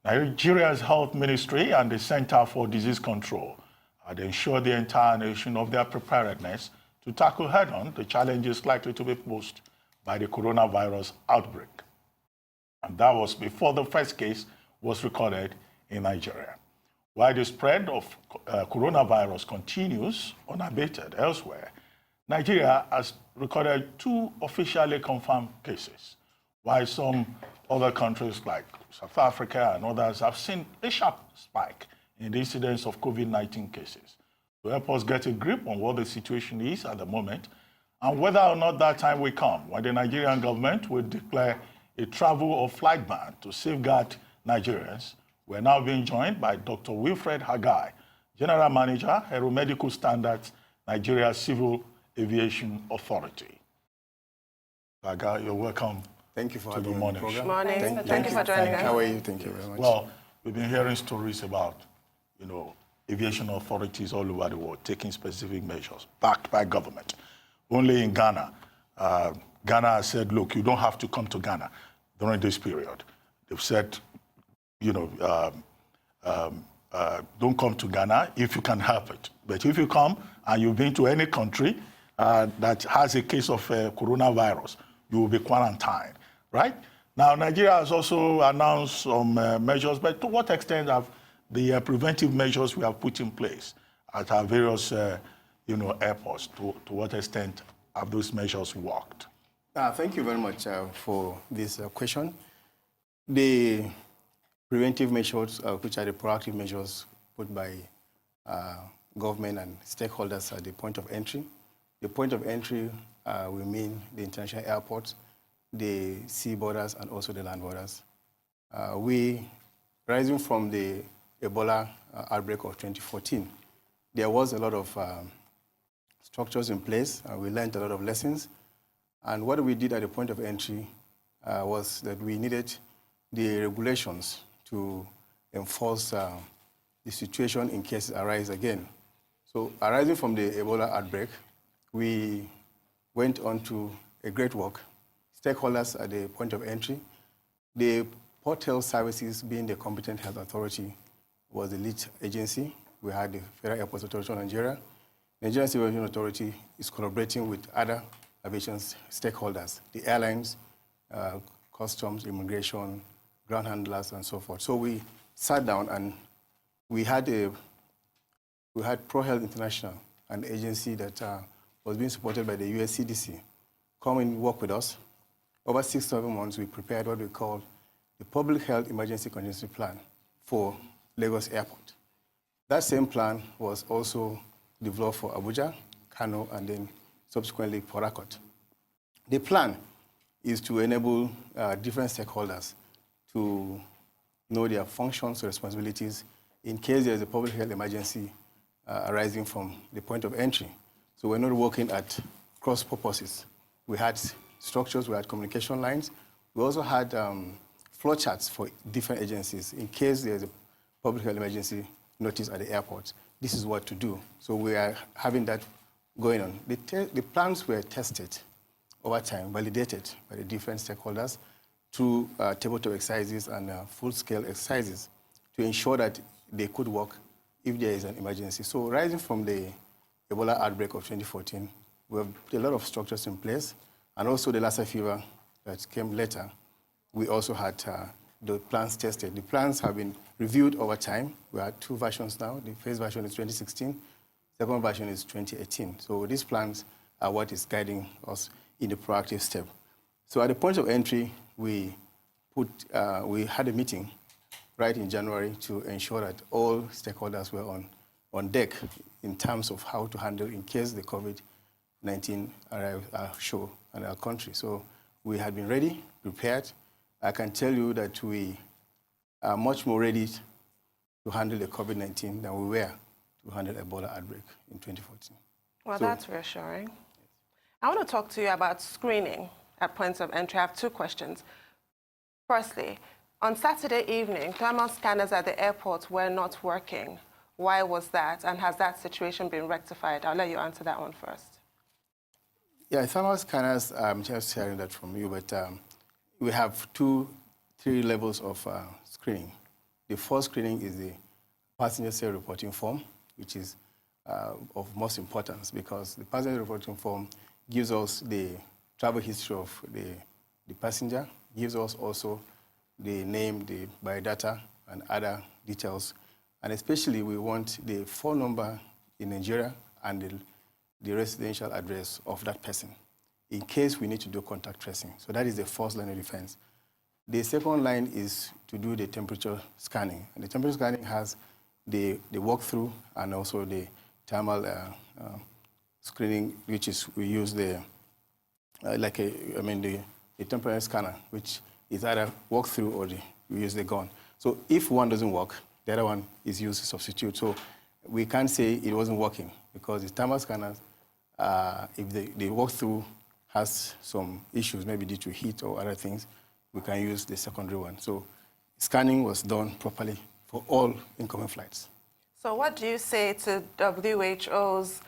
Nigeria's Health Ministry and the Center for Disease Control had ensured the entire nation of their preparedness to tackle head-on the challenges likely to be posed by the coronavirus outbreak. And that was before the first case was recorded in Nigeria. While the spread of coronavirus continues unabated elsewhere, Nigeria has recorded 2 officially confirmed cases, while some other countries like South Africa and others have seen a sharp spike in the incidence of COVID-19 cases. To help us get a grip on what the situation is at the moment and whether or not that time will come when the Nigerian government will declare a travel or flight ban to safeguard Nigerians, we're now being joined by Dr. Wilfred Haggai, General Manager, Aeromedical Standards, Nigeria Civil Aviation Authority. Haggai, you're welcome. Thank you for having me on the program. Morning. Thank you for joining us. How are you? Thank you very much. Well, we've been hearing stories about, aviation authorities all over the world taking specific measures backed by government. Only in Ghana, Ghana has said, look, you don't have to come to Ghana during this period. They've said, don't come to Ghana if you can help it. But if you come and you've been to any country that has a case of coronavirus, you will be quarantined, right? Now, Nigeria has also announced some measures, but to what extent have the preventive measures we have put in place at our various, airports, to what extent have those measures worked? Thank you very much for this question. The preventive measures, which are the proactive measures put by government and stakeholders at the point of entry. The point of entry will mean the international airports, the sea borders, and also the land borders. Rising from the Ebola outbreak of 2014, there was a lot of structures in place. We learned a lot of lessons. And what we did at the point of entry was that we needed the regulations to enforce the situation in case it arises again. So arising from the Ebola outbreak, we went on to a great work. Stakeholders at the point of entry, the Port Health Services being the competent health authority was the lead agency. We had the Federal Airports Authority of Nigeria. The Nigerian Civil Aviation Authority is collaborating with other aviation stakeholders, the airlines, customs, immigration, ground handlers, and so forth. So we sat down and we had Pro Health International, an agency that was being supported by the US CDC, come and work with us. Over 6-7 months, we prepared what we call the Public Health Emergency Contingency Plan for Lagos Airport. That same plan was also developed for Abuja, Kano, and then subsequently Port Harcourt. The plan is to enable different stakeholders to know their functions and responsibilities in case there's a public health emergency arising from the point of entry. So we're not working at cross purposes. We had structures, we had communication lines. We also had flow charts for different agencies. In case there's a public health emergency notice at the airport, this is what to do. So we are having that going on. The plans were tested over time, validated by the different stakeholders through tabletop exercises and full-scale exercises to ensure that they could work if there is an emergency. So rising from the Ebola outbreak of 2014, we have put a lot of structures in place, and also the Lassa fever that came later, we also had the plans tested. The plans have been reviewed over time. We have 2 versions now. The first version is 2016. Second version is 2018. So these plans are what is guiding us in the proactive step. So at the point of entry, we had a meeting right in January to ensure that all stakeholders were on deck in terms of how to handle in case the COVID-19 arrived show in our country. So we had been ready, prepared. I can tell you that we are much more ready to handle the COVID-19 than we were to handle Ebola outbreak in 2014. Well, that's reassuring. I want to talk to you about screening at points of entry. I have 2 questions. Firstly, on Saturday evening, thermal scanners at the airport were not working. Why was that? And has that situation been rectified? I'll let you answer that one first. Yeah, thermal scanners, I'm just hearing that from you, but we have 2-3 levels of screening. The first screening is the passenger self-reporting form, which is of most importance because the passenger reporting form gives us the travel history of the passenger, gives us also the name, the biodata, and other details. And especially we want the phone number in Nigeria and the residential address of that person in case we need to do contact tracing. So that is the first line of defense. The second line is to do the temperature scanning. And the temperature scanning has the walkthrough and also the thermal screening, which is we use the temperature scanner, which is either walkthrough or we use the gun. So if one doesn't work, the other one is used to substitute. So we can't say it wasn't working because the thermal scanners, if the walkthrough has some issues, maybe due to heat or other things, we can use the secondary one. So scanning was done properly for all incoming flights. So what do you say to WHO's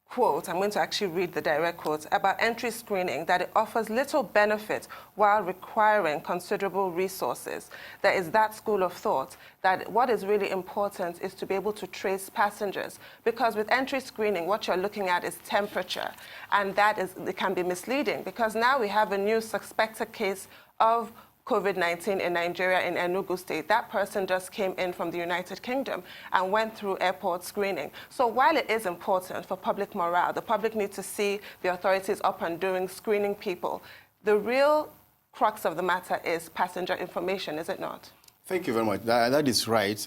quote, I'm going to actually read the direct quote, about entry screening, that it offers little benefit while requiring considerable resources? There is that school of thought that what is really important is to be able to trace passengers, because with entry screening, what you're looking at is temperature, and it can be misleading, because now we have a new suspected case of COVID-19 in Nigeria, in Enugu State. That person just came in from the United Kingdom and went through airport screening. So while it is important for public morale, the public need to see the authorities up and doing, screening people, the real crux of the matter is passenger information, is it not? Thank you very much. That is right.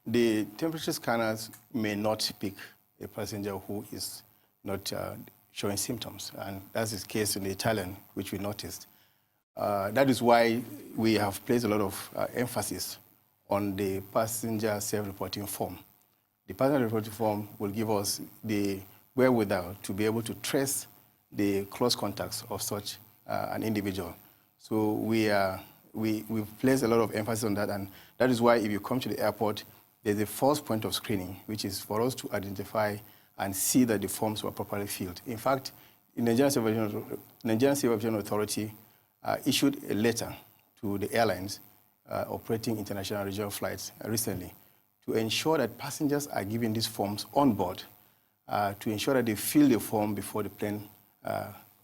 The temperature scanners may not pick a passenger who is not showing symptoms, and that's the case in the Italian, which we noticed. That is why we have placed a lot of emphasis on the passenger self-reporting form. The passenger reporting form will give us the wherewithal to be able to trace the close contacts of such an individual. So we've placed a lot of emphasis on that, and that is why if you come to the airport, there's a first point of screening, which is for us to identify and see that the forms were properly filled. In fact, the Nigerian Civil Aviation Authority issued a letter to the airlines operating international regional flights recently to ensure that passengers are given these forms on board, to ensure that they fill the form before the plane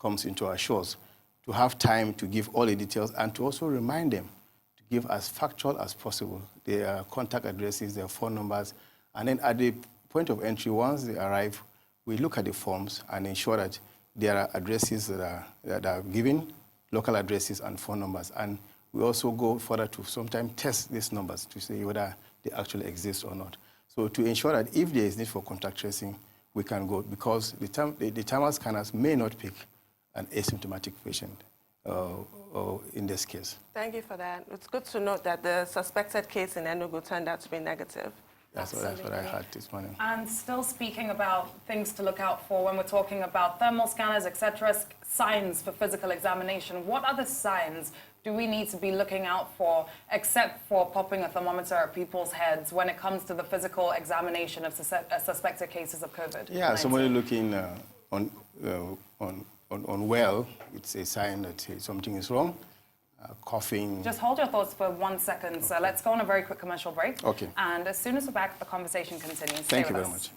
comes into our shores, to have time to give all the details and to also remind them to give as factual as possible their contact addresses, their phone numbers, and then at the point of entry, once they arrive, we look at the forms and ensure that there are addresses that are given, local addresses and phone numbers. And we also go further to sometimes test these numbers to see whether they actually exist or not. So to ensure that if there is need for contact tracing, we can go, because the thermal scanners may not pick an asymptomatic patient in this case. Thank you for that. It's good to note that the suspected case in Enugu turned out to be negative. That's what I heard this morning. And still speaking about things to look out for when we're talking about thermal scanners, etc., signs for physical examination, what other signs do we need to be looking out for, except for popping a thermometer at people's heads when it comes to the physical examination of suspected cases of COVID-19? Yeah, somebody looking unwell, it's a sign that something is wrong. Coughing. Just hold your thoughts for 1 second. So let's go on a very quick commercial break. Okay. And as soon as we're back, the conversation continues. Thank you very much.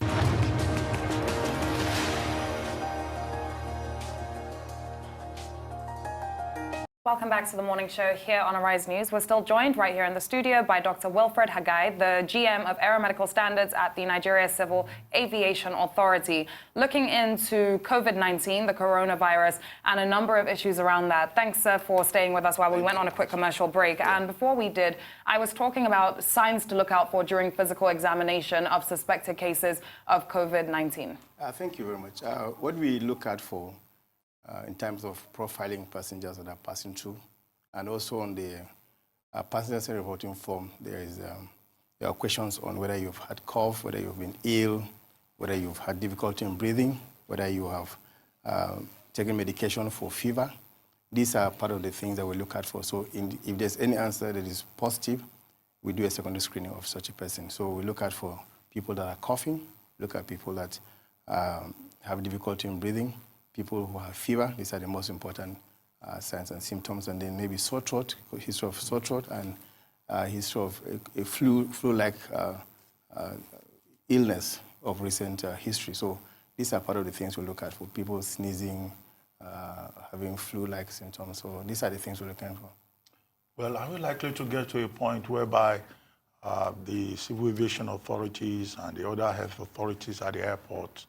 Welcome back to the morning show here on Arise News. We're still joined right here in the studio by Dr. Wilfred Haggai, the GM of Aeromedical Standards at the Nigeria Civil Aviation Authority, looking into COVID-19, the coronavirus, and a number of issues around that. Thanks, sir, for staying with us while we went on a quick commercial break. And before we did, I was talking about signs to look out for during physical examination of suspected cases of COVID-19. Thank you very much. What we look at for in terms of profiling passengers that are passing through, and also on the passenger reporting form, there are questions on whether you've had cough, whether you've been ill, whether you've had difficulty in breathing, whether you have taken medication for fever. These are part of the things that we look at for. So if there's any answer that is positive, we do a secondary screening of such a person. So we look at for people that are coughing, look at people that have difficulty in breathing, people who have fever. These are the most important signs and symptoms. And then maybe sore throat, history of sore throat, and history of a flu-like illness of recent history. So these are part of the things we look at for people sneezing, having flu-like symptoms. So these are the things we're looking for. Well, are we likely to get to a point whereby the civil aviation authorities and the other health authorities at the airport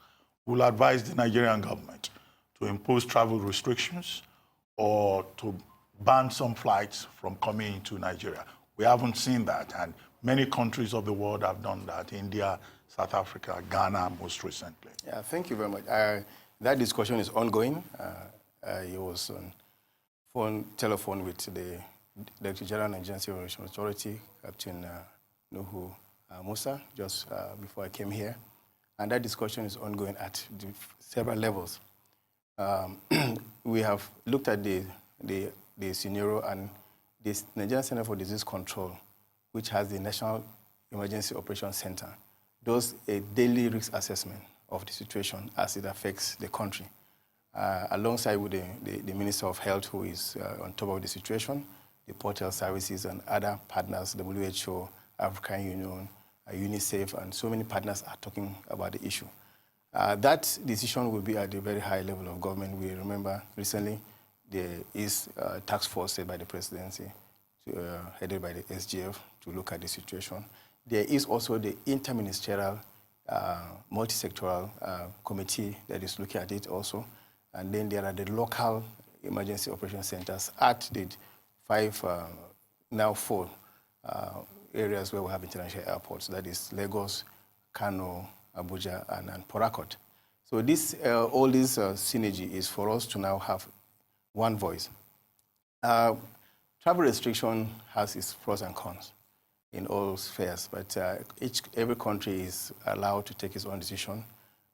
will advise the Nigerian government to impose travel restrictions or to ban some flights from coming into Nigeria? We haven't seen that, and many countries of the world have done that. India, South Africa, Ghana most recently. Yeah, thank you very much. That discussion is ongoing. It was on telephone with the Director General Nigerian Civil Aviation Authority, Captain Nuhu Musa, just before I came here. And that discussion is ongoing at several levels. We have looked at the scenario, and the Nigerian Center for Disease Control, which has the National Emergency Operations Center, does a daily risk assessment of the situation as it affects the country, alongside with the Minister of Health, who is on top of the situation, the Port Health Services and other partners, WHO, African Union, UNICEF, and so many partners are talking about the issue. That decision will be at a very high level of government. We remember recently there is a task force set by the presidency, headed by the SGF, to look at the situation. There is also the interministerial, multi-sectoral committee that is looking at it also. And then there are the local emergency operation centers at the 4 areas where we have international airports. That is Lagos, Kano, Abuja, and Port Harcourt. So all this synergy is for us to now have one voice. Travel restriction has its pros and cons in all spheres, but every country is allowed to take its own decision,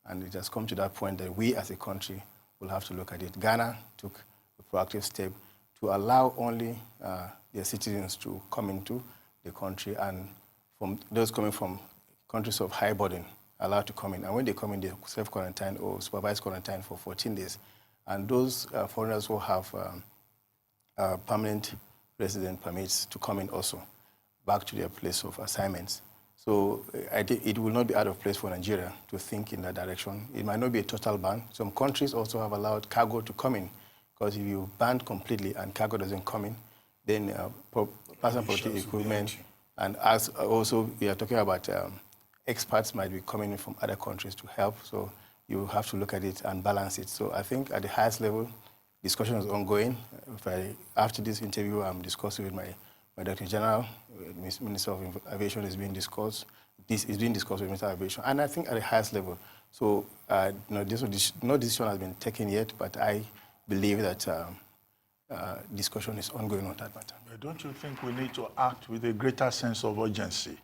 and it has come to that point that we as a country will have to look at it. Ghana took a proactive step to allow only their citizens to come into the country, and from those coming from countries of high burden allowed to come in. And when they come in, they self-quarantine or supervised quarantine for 14 days. And those foreigners who have permanent resident permits to come in also back to their place of assignments. So I think it will not be out of place for Nigeria to think in that direction. It might not be a total ban. Some countries also have allowed cargo to come in, because if you ban completely and cargo doesn't come in, then personal protective equipment, and as also we are talking about experts might be coming in from other countries to help. So you have to look at it and balance it. So I think at the highest level, discussion is ongoing. After this interview, I'm discussing with my Director General, Minister of Aviation is being discussed. This is being discussed with Minister of Aviation, and I think at the highest level. So no decision has been taken yet, but I believe that discussion is ongoing on that matter. But don't you think we need to act with a greater sense of urgency?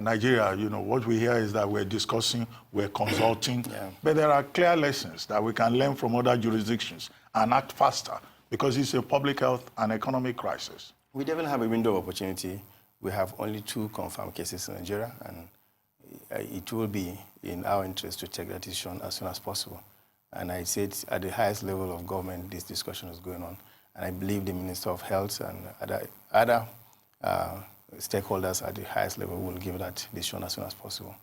Nigeria, what we hear is that we're discussing, we're consulting, but there are clear lessons that we can learn from other jurisdictions and act faster, because it's a public health and economic crisis. We definitely have a window of opportunity. We have only 2 confirmed cases in Nigeria, and it will be in our interest to take that decision as soon as possible. And I said at the highest level of government, this discussion is going on. And I believe the Minister of Health and other stakeholders at the highest level will give that decision as soon as possible.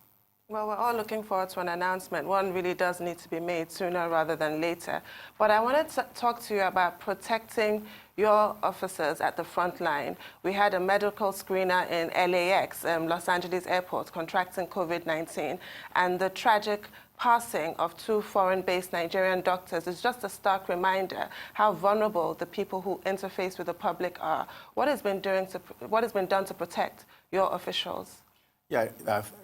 Well, we're all looking forward to an announcement. One really does need to be made sooner rather than later. But I wanted to talk to you about protecting your officers at the front line. We had a medical screener in LAX, Los Angeles Airport, contracting COVID-19, and the tragic passing of 2 foreign-based Nigerian doctors is just a stark reminder how vulnerable the people who interface with the public are. What has been done to protect your officials? Yeah,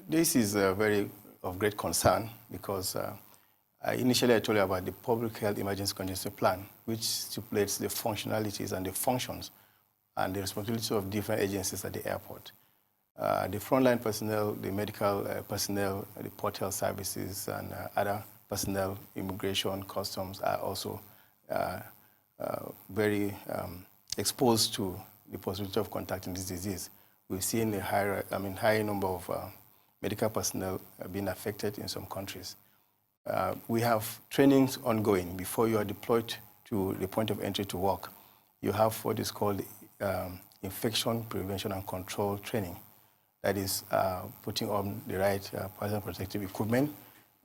this is of great concern, because initially I told you about the Public Health Emergency Contingency Plan, which stipulates the functionalities and the functions and the responsibilities of different agencies at the airport. The frontline personnel, the medical personnel, the Port Health Services, and other personnel, immigration, customs, are also very exposed to the possibility of contracting this disease. We've seen a high number of medical personnel being affected in some countries. We have trainings ongoing. Before you are deployed to the point of entry to work, you have what is called infection prevention and control training. That is putting on the right personal protective equipment,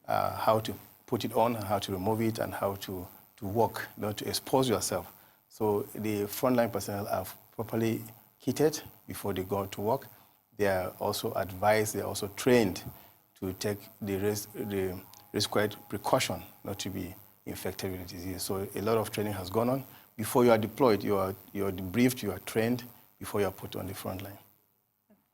how to put it on, how to remove it, and how to walk, not to expose yourself. So the frontline personnel are properly kitted before they go to work. They are also advised, they are also trained to take the required precaution not to be infected with the disease. So a lot of training has gone on. Before you are deployed, you are debriefed, you are trained before you are put on the front line.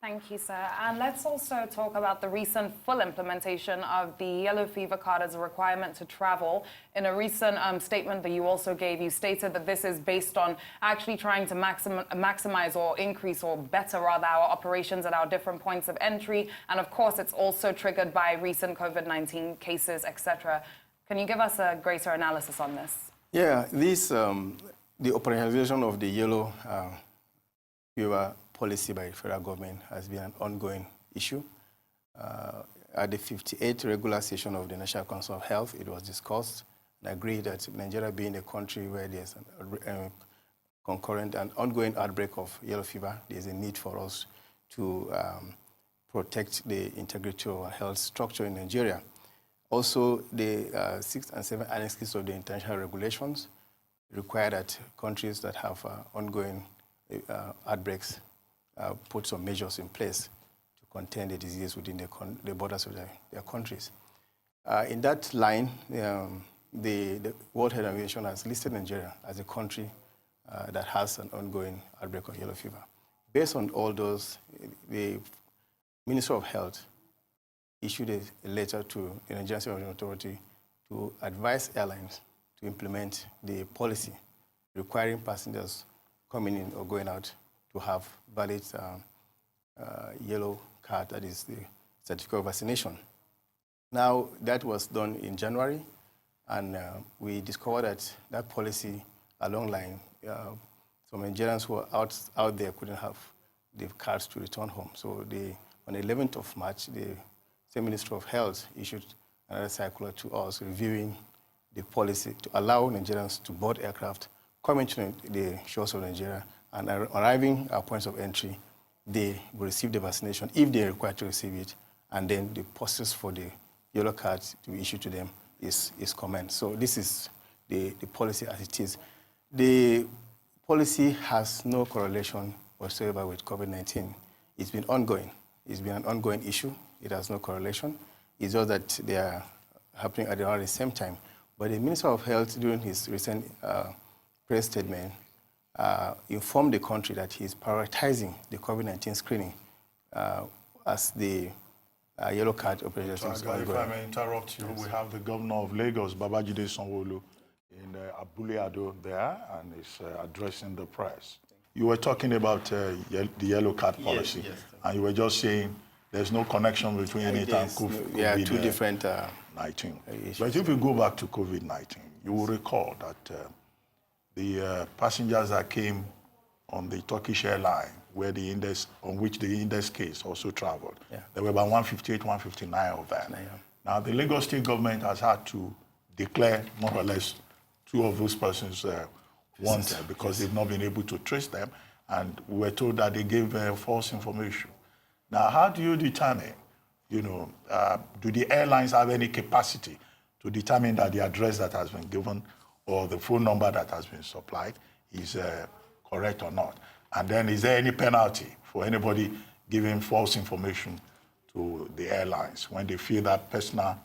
Thank you, sir. And let's also talk about the recent full implementation of the yellow fever card as a requirement to travel. In a recent statement that you also gave, you stated that this is based on actually trying to maximize or increase, or better rather, our operations at our different points of entry. And of course, it's also triggered by recent COVID-19 cases, etc. Can you give us a greater analysis on this? Yeah, this, the operationalization of the yellow fever policy by the federal government has been an ongoing issue. At the 58th regular session of the National Council of Health, it was discussed and agreed that Nigeria being a country where there's a concurrent and ongoing outbreak of yellow fever, there's a need for us to protect the integrity of our health structure in Nigeria. Also, the 6th and 7th annexes of the international regulations require that countries that have ongoing outbreaks put some measures in place to contain the disease within the borders of their countries. In that line, the World Health Organization has listed Nigeria as a country that has an ongoing outbreak of yellow fever. Based on all those, the Minister of Health issued a letter to the Nigerian Civil Aviation Authority to advise airlines to implement the policy requiring passengers coming in or going out to have valid yellow card, that is the certificate of vaccination. Now, that was done in January, and we discovered that that policy along line, some Nigerians who were out there couldn't have the cards to return home. So on the 11th of March, the same Minister of Health issued another circular to us reviewing the policy to allow Nigerians to board aircraft, coming to the shores of Nigeria, and arriving at points of entry, they will receive the vaccination if they are required to receive it, and then the process for the yellow card to be issued to them is commenced. So this is the policy as it is. The policy has no correlation whatsoever with COVID-19. It's been ongoing. It's been an ongoing issue. It has no correlation. It's just that they are happening at around the same time. But the Minister of Health, during his recent press statement, informed the country that he is prioritizing the COVID-19 screening as the yellow card operation is ongoing. If I may interrupt you, yes. We have the governor of Lagos, Babajide Sanwo-Olu, in Abule Ado there, and is addressing the press. You were talking about the yellow card policy, yes, and you were just saying there's no connection between it and COVID. Yeah, two different 19. But if you go back to COVID-19, you will recall that the passengers that came on the Turkish airline, where on which the index case also traveled, there were about 158, 159 of them. Yeah. Now, the Lagos State government has had to declare more or less 2 of those persons wanted because they've not been able to trace them, and we were told that they gave false information. Now, how do you determine, do the airlines have any capacity to determine that the address that has been given or the phone number that has been supplied is correct or not? And then is there any penalty for anybody giving false information to the airlines when they fill that personal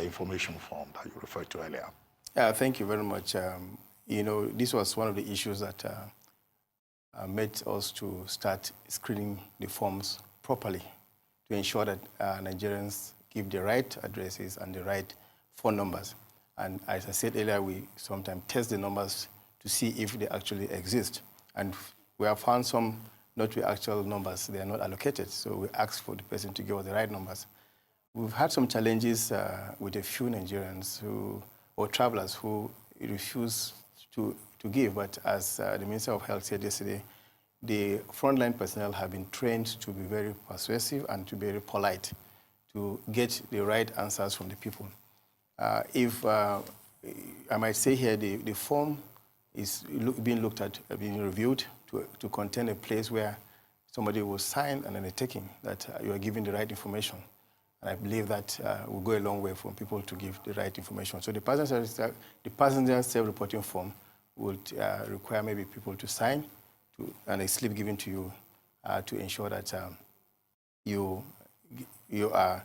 information form that you referred to earlier? Yeah, thank you very much. This was one of the issues that made us to start screening the forms properly to ensure that Nigerians give the right addresses and the right phone numbers. And as I said earlier, we sometimes test the numbers to see if they actually exist. And we have found some not with actual numbers, they are not allocated. So we ask for the person to give us the right numbers. We've had some challenges with a few Nigerians or travelers who refuse to give. But as the Minister of Health said yesterday, the frontline personnel have been trained to be very persuasive and to be very polite to get the right answers from the people. If I might say here, the form is being looked at, being reviewed to contain a place where somebody will sign an undertaking that you are giving the right information. And I believe that will go a long way for people to give the right information. So the passenger self-reporting form would require maybe people to sign and a slip given to you to ensure that you are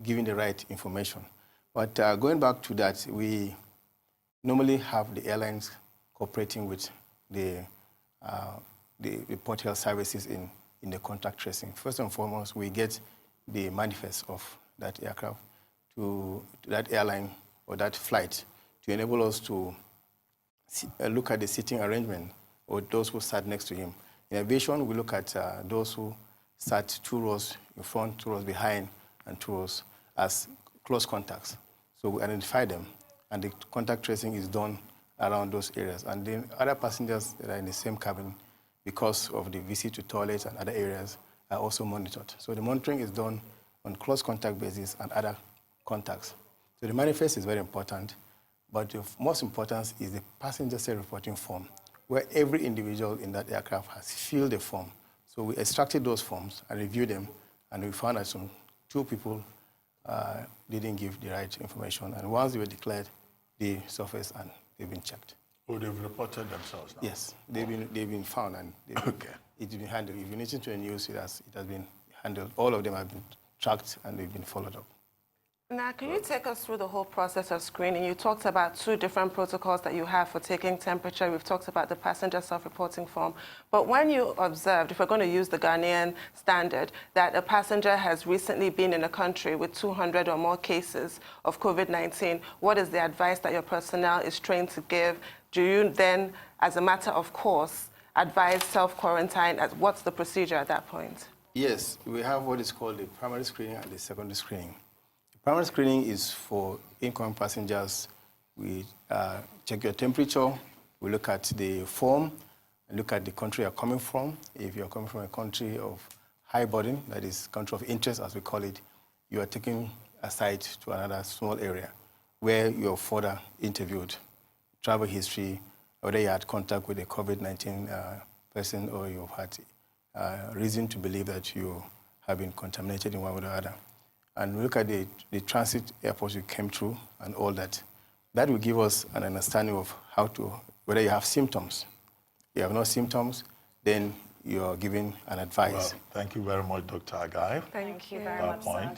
giving the right information. But going back to that, we normally have the airlines cooperating with the port health services in the contact tracing. First and foremost, we get the manifest of that aircraft to that airline or that flight to enable us to look at the seating arrangement or those who sat next to him. In aviation, we look at those who sat 2 rows in front, 2 rows behind, and 2 rows as close contacts. So we identify them, and the contact tracing is done around those areas. And then other passengers that are in the same cabin, because of the visit to toilets and other areas, are also monitored. So the monitoring is done on close contact basis and other contacts. So the manifest is very important, but the most important is the passenger self-reporting form, where every individual in that aircraft has filled a form. So we extracted those forms and reviewed them, and we found that 2 people didn't give the right information. And once they were declared, they surfaced and they've been checked. Oh, they've reported themselves now? Yes, they've been found and it's been handled. If you listen to the news, it has been handled. All of them have been tracked and they've been followed up. Now, can you take us through the whole process of screening? You talked about 2 different protocols that you have for taking temperature. We've talked about the passenger self-reporting form. But when you observed, if we're going to use the Ghanaian standard, that a passenger has recently been in a country with 200 or more cases of COVID-19, what is the advice that your personnel is trained to give? Do you then, as a matter of course, advise self-quarantine? What's the procedure at that point? Yes, we have what is called the primary screening and the secondary screening. Primary screening is for incoming passengers. We check your temperature, we look at the form, and look at the country you're coming from. If you're coming from a country of high burden, that is country of interest, as we call it, you are taken aside to another small area where you're further interviewed. Travel history, whether you had contact with a COVID-19 person or you've had reason to believe that you have been contaminated in one way or the other. And we look at the transit airports you came through and all that. That will give us an understanding of whether you have symptoms. If you have no symptoms, then you are given an advice. Well, thank you very much, Dr. Haggai. Thank you very much, sir.